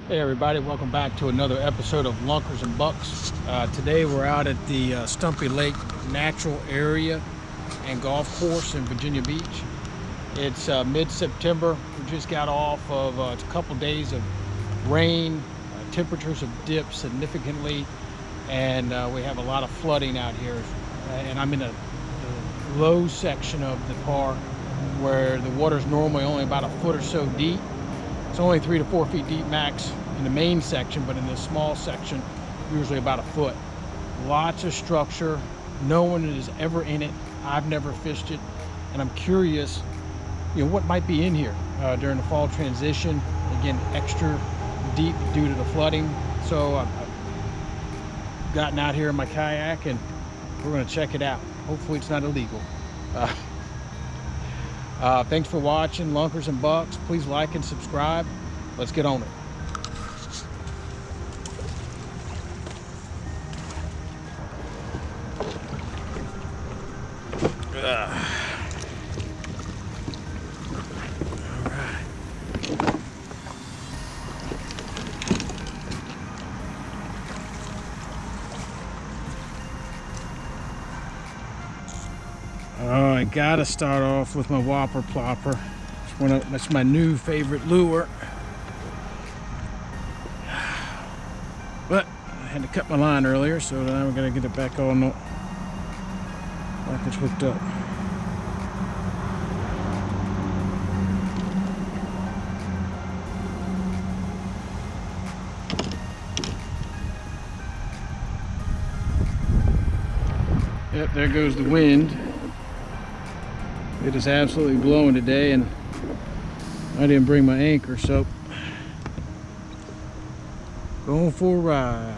Hey everybody, welcome back to another episode of Lunkers and Bucks. Today we're out at the Stumpy Lake Natural Area and Golf Course in Virginia Beach. It's mid-September. We just got off of a couple days of rain. Temperatures have dipped significantly, and we have a lot of flooding out here. And I'm in a low section of the park where the water's normally only about a foot or so deep. It's only 3 to 4 feet deep max in the main section, but in the small section, usually about a foot. Lots of structure. No one is ever in it. I've never fished it, and I'm curious, what might be in here during the fall transition. Again, extra deep due to the flooding. So I've gotten out here in my kayak, and we're going to check it out. Hopefully, it's not illegal. Thanks for watching Lunkers and Bucks. Please like and subscribe. Let's get on it. I gotta start off with my whopper plopper. That's my new favorite lure. But I had to cut my line earlier, so now we're gonna get it back on like it's hooked up. Yep, there goes the wind. It is absolutely blowing today, and I didn't bring my anchor, so going for a ride.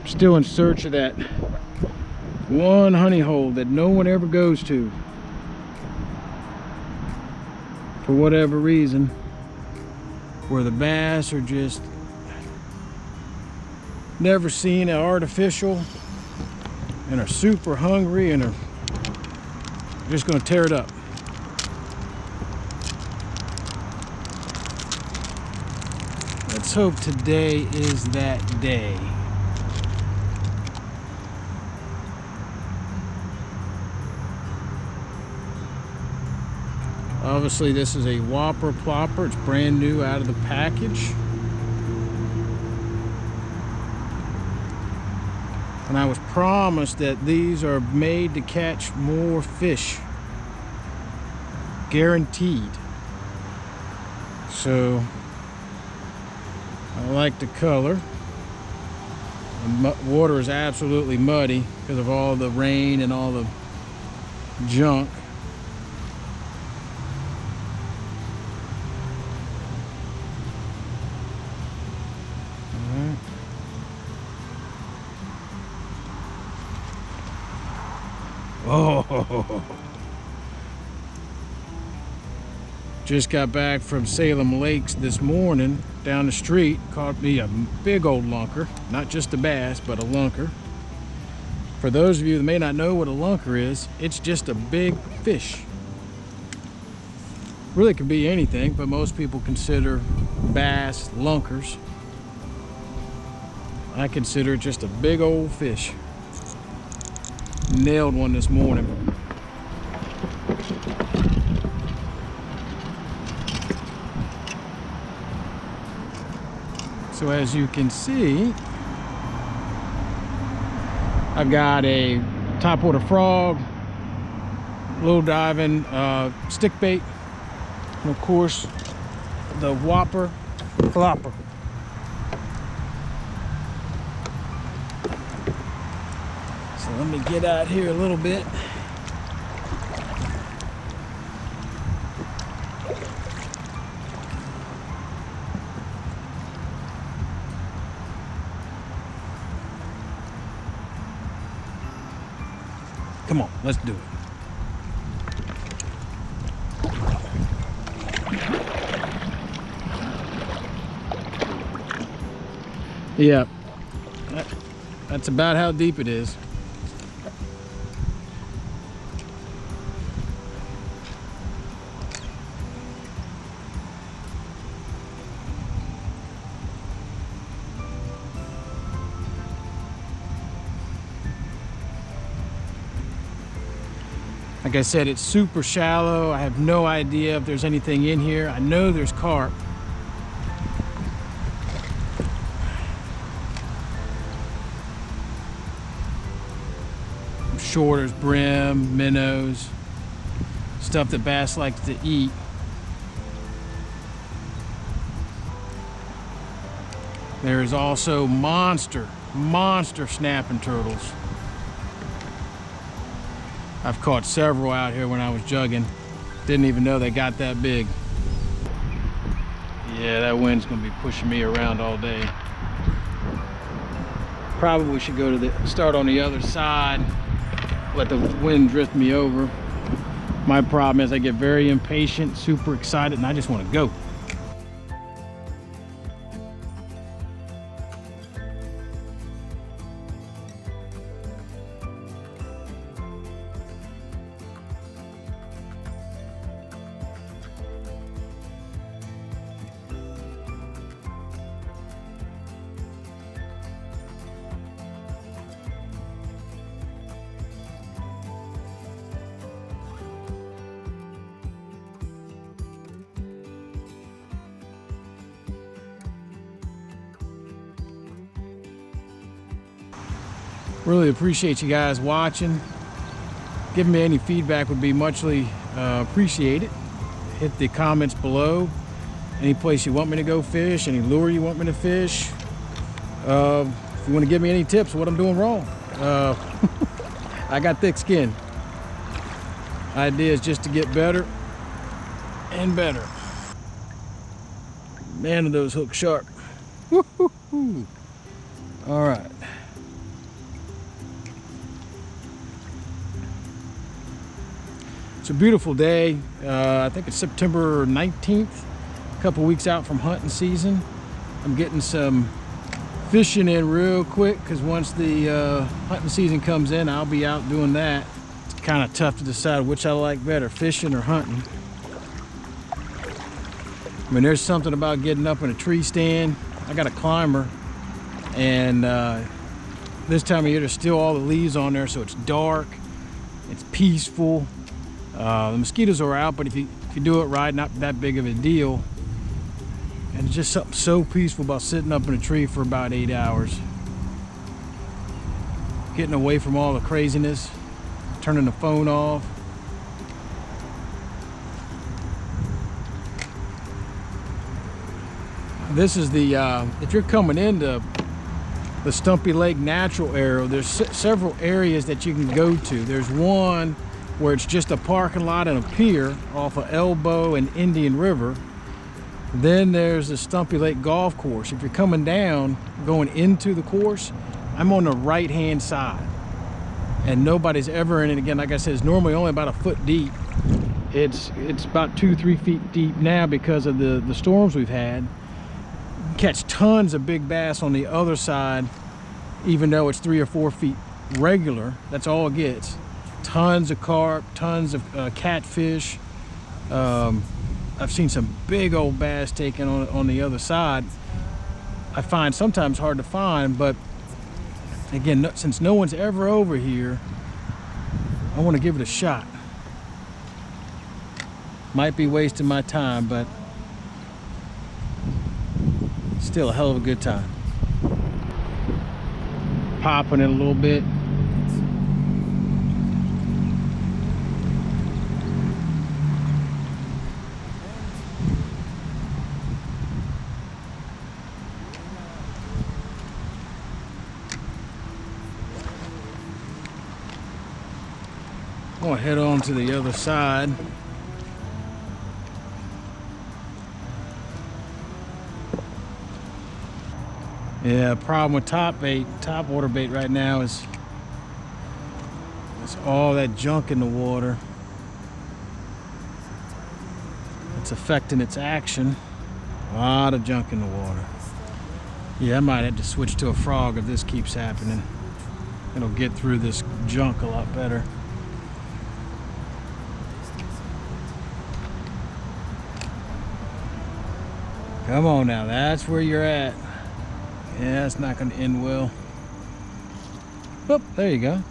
Still in search of that one honey hole that no one ever goes to for whatever reason, where the bass are just never seen an artificial and are super hungry and are just going to tear it up. Let's hope today is that day. Obviously this is a whopper plopper. It's brand new out of the package. And I was promised that these are made to catch more fish. Guaranteed. So, I like the color. The water is absolutely muddy because of all the rain and all the junk. Oh, just got back from Salem Lakes this morning. Down the street, caught me a big old lunker. Not just a bass, but a lunker. For those of you that may not know what a lunker is, it's just a big fish. Really could be anything, but most people consider bass lunkers. I consider it just a big old fish. Nailed one this morning. So as you can see, I've got a topwater frog, low diving stick bait, and of course the whopper plopper. So let me get out here a little bit. Come on, let's do it. Yeah, that's about how deep it is. Like I said, it's super shallow. I have no idea if there's anything in here. I know there's carp. I'm sure there's brim, minnows, stuff that bass likes to eat. There is also monster snapping turtles. I've caught several out here when I was jugging. Didn't even know they got that big. Yeah, that wind's gonna be pushing me around all day. Probably should go to start on the other side, let the wind drift me over. My problem is I get very impatient, super excited, and I just want to go. Really appreciate you guys watching. Giving me any feedback would be muchly appreciated. Hit the comments below. Any place you want me to go fish, any lure you want me to fish. If you want to give me any tips what I'm doing wrong. I got thick skin. Idea is just to get better and better. Man, are those hooks sharp. Woo-hoo-hoo. All right. It's a beautiful day. I think it's September 19th, a couple weeks out from hunting season. I'm getting some fishing in real quick because once the hunting season comes in, I'll be out doing that. It's kind of tough to decide which I like better, fishing or hunting. I mean, there's something about getting up in a tree stand. I got a climber, and this time of year there's still all the leaves on there, so it's dark, it's peaceful. The mosquitoes are out, but if you do it right, not that big of a deal. And it's just something so peaceful about sitting up in a tree for about 8 hours. Getting away from all the craziness, turning the phone off. This is the, if you're coming into the Stumpy Lake Natural Area, there's several areas that you can go to. There's one where it's just a parking lot and a pier off of Elbow and Indian River. Then there's the Stumpy Lake Golf Course. If you're coming down, going into the course, I'm on the right-hand side. And nobody's ever in it. Again, like I said, it's normally only about a foot deep. It's about 2-3 feet deep now because of the storms we've had. You can catch tons of big bass on the other side, even though it's 3 or 4 feet regular. That's all it gets. Tons of carp, tons of catfish. I've seen some big old bass taken on the other side. I find sometimes hard to find, but again, since no one's ever over here, I want to give it a shot. Might be wasting my time, but still a hell of a good time. Popping it a little bit. I'm gonna head on to the other side. Yeah, problem with top water bait right now is it's all that junk in the water. It's affecting its action. A lot of junk in the water. Yeah, I might have to switch to a frog if this keeps happening. It'll get through this junk a lot better. Come on now, that's where you're at. Yeah, that's not going to end well. Oh, there you go.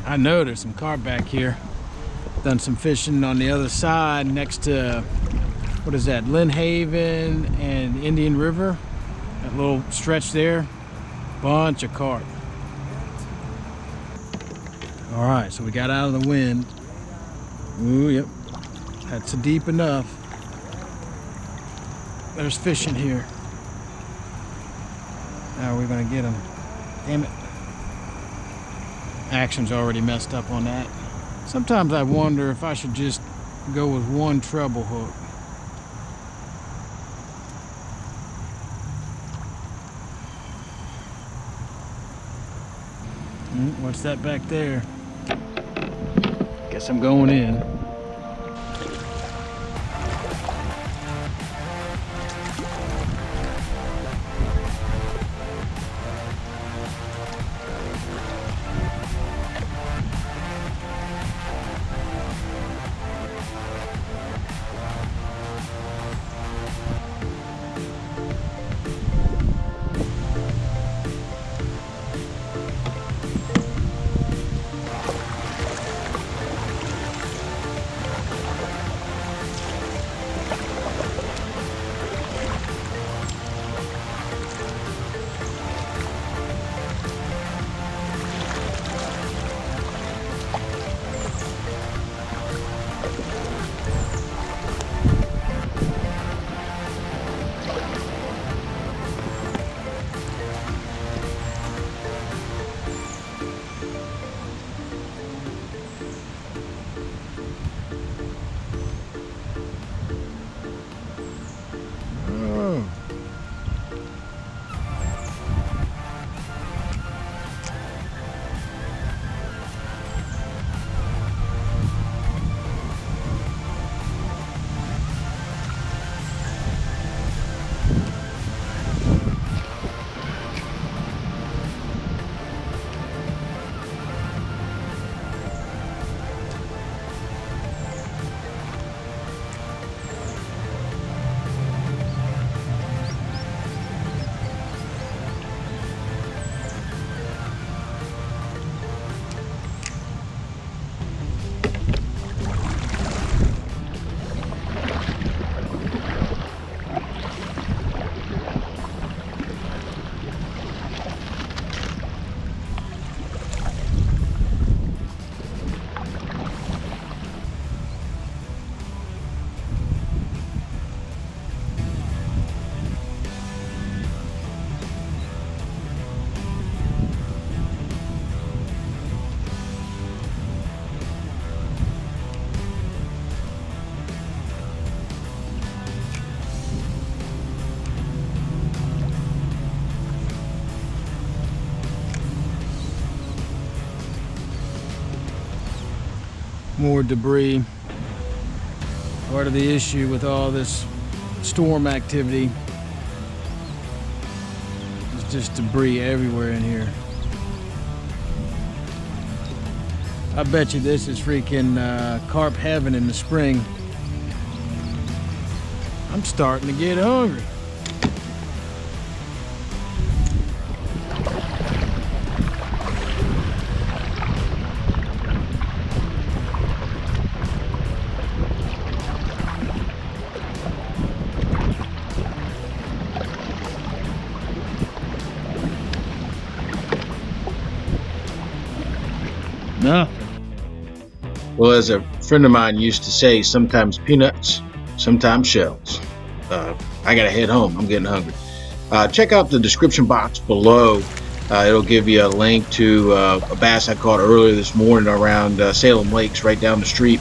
I know there's some carp back here. Done some fishing on the other side next to, what is that, Lynn Haven and Indian River. That little stretch there, bunch of carp. All right, so we got out of the wind. Ooh, yep, that's deep enough. There's fishing here. Now we're gonna get them. Damn it. Action's already messed up on that. Sometimes I wonder if I should just go with one treble hook. What's that back there? Guess I'm going in. More debris. Part of the issue with all this storm activity is just debris everywhere in here. I bet you this is freaking carp heaven in the spring. I'm starting to get hungry. Nothing. Well, as a friend of mine used to say, sometimes peanuts, sometimes shells. I gotta head home. I'm getting hungry. Check out the description box below. It'll give you a link to a bass I caught earlier this morning around Salem Lakes, right down the street.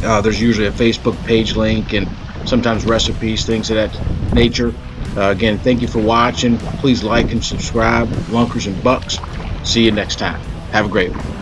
There's usually a Facebook page link and sometimes recipes, things of that nature. Again, thank you for watching. Please like and subscribe. Lunkers and Bucks. See you next time. Have a great one.